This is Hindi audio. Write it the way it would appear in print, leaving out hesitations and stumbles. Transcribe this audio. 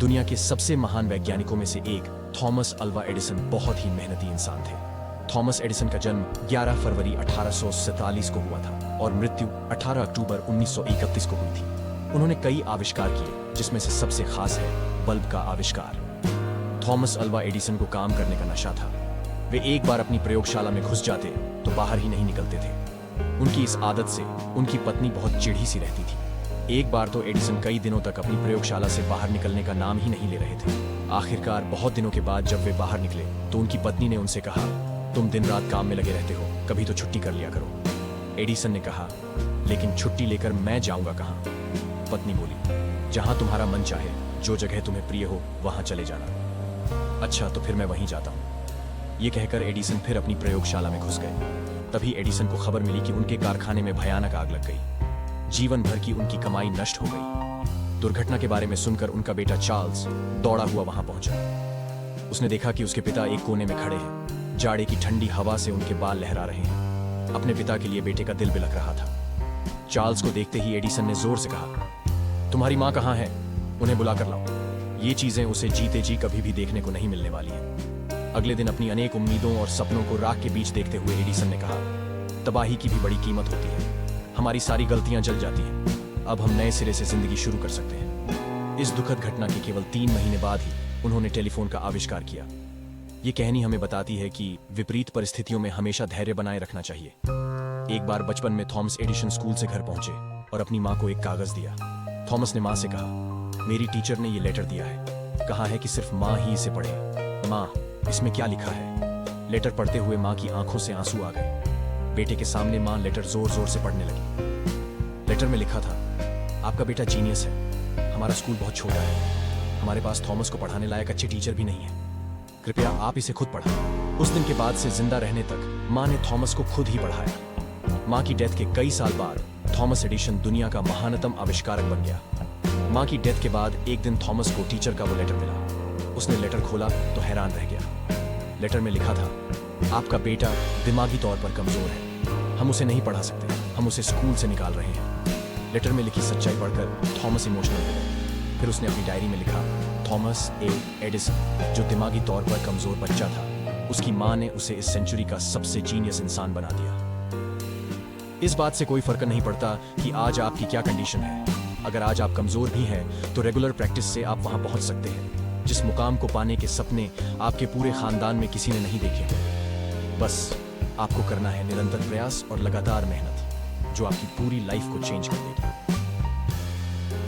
दुनिया के सबसे महान वैज्ञानिकों में से एक थॉमस अल्वा एडिसन बहुत ही मेहनती इंसान थे। थॉमस एडिसन का जन्म 11 फरवरी 1847 को हुआ था और मृत्यु 18 अक्टूबर 1931 को हुई थी। उन्होंने कई आविष्कार किए, जिसमें से सबसे खास है बल्ब का आविष्कार। थॉमस अल्वा एडिसन को काम करने का नशा था। वे एक बार अपनी प्रयोगशाला में घुस जाते तो बाहर ही नहीं निकलते थे। उनकी इस आदत से उनकी पत्नी बहुत चिढ़ी सी रहती थी। एक बार तो एडिसन कई दिनों तक अपनी प्रयोगशाला से बाहर निकलने का नाम ही नहीं ले रहे थे। आखिरकार बहुत दिनों के बाद जब वे बाहर निकले तो उनकी पत्नी ने उनसे कहा, तुम दिन रात काम में लगे रहते हो, कभी तो छुट्टी कर लिया करो। एडिसन ने कहा, लेकिन छुट्टी लेकर मैं जाऊंगा कहाँ? पत्नी बोली, जहां तुम्हारा मन चाहे, जो जगह तुम्हें प्रिय हो वहां चले जाना। अच्छा, तो फिर मैं वहीं जाता हूं। ये कहकर एडिसन फिर अपनी प्रयोगशाला में घुस गए। तभी एडिसन को खबर मिली कि उनके कारखाने में भयानक आग लग गई। जीवन भर की उनकी कमाई नष्ट हो गई। दुर्घटना के बारे में सुनकर उनका बेटा चार्ल्स दौड़ा हुआ वहां पहुंचा। उसने देखा कि उसके पिता एक कोने में खड़े हैं। जाड़े की ठंडी हवा से उनके बाल लहरा रहे हैं। अपने पिता के लिए बेटे का दिल बिलख रहा था। चार्ल्स को देखते ही एडिसन ने जोर से कहा, तुम्हारी माँ कहाँ है? उन्हें बुला कर लाओ। ये चीजें उसे जीते जी कभी भी देखने को नहीं मिलने वाली है। अगले दिन अपनी अनेक उम्मीदों और सपनों को राख के बीच देखते हुए एडिसन ने कहा, तबाही की भी बड़ी कीमत होती है। हमारी सारी गलतियां जल जाती हैं। अब हम नए सिरे से जिंदगी शुरू कर सकते हैं। इस दुखद घटना के केवल 3 महीने बाद ही उन्होंने टेलीफोन का आविष्कार किया। ये कहानी हमें बताती है कि विपरीत परिस्थितियों में हमेशा धैर्य बनाए रखना चाहिए। एक बार बचपन में थॉमस एडिसन स्कूल से घर पहुंचे और अपनी माँ को एक कागज दिया। थॉमस ने माँ से कहा, मेरी टीचर ने ये लेटर दिया है, कहा है कि सिर्फ माँ ही इसे पढ़े। माँ, इसमें क्या लिखा है? लेटर पढ़ते हुए माँ की आंखों से आंसू आ गए। बेटे के सामने माँ लेटर जोर जोर से पढ़ने लगी। लेटर में लिखा था, आपका बेटा जीनियस है। हमारा स्कूल बहुत छोटा है। हमारे पास थॉमस को पढ़ाने लायक अच्छे टीचर भी नहीं है। कृपया आप इसे खुद पढ़ाएं। उस दिन के बाद से जिंदा रहने तक माँ ने थॉमस को खुद ही पढ़ाया। माँ की डेथ के कई साल बाद थॉमस एडिसन दुनिया का महानतम आविष्कारक बन गया। माँ की डेथ के बाद एक दिन थॉमस को टीचर का वो लेटर मिला। उसने लेटर खोला तो हैरान रह गया। लेटर में लिखा था, आपका बेटा दिमागी तौर पर कमजोर है। हम उसे नहीं पढ़ा सकते। हम उसे स्कूल से निकाल रहे हैं। लेटर में लिखी सच्चाई पढ़कर थॉमस इमोशनल हो गए। फिर उसने अपनी डायरी में लिखा, थॉमस ए एडिसन, जो दिमागी तौर पर कमजोर बच्चा था, उसकी माँ ने उसे इस सेंचुरी का सबसे जीनियस इंसान बना दिया। इस बात से कोई फर्क नहीं पड़ता कि आज आपकी क्या कंडीशन है। अगर आज आप कमजोर भी हैं तो रेगुलर प्रैक्टिस से आप वहां पहुंच सकते हैं जिस मुकाम को पाने के सपने आपके पूरे खानदान में किसी ने नहीं देखे। बस आपको करना है निरंतर प्रयास और लगातार मेहनत, जो आपकी पूरी लाइफ को चेंज कर देगी।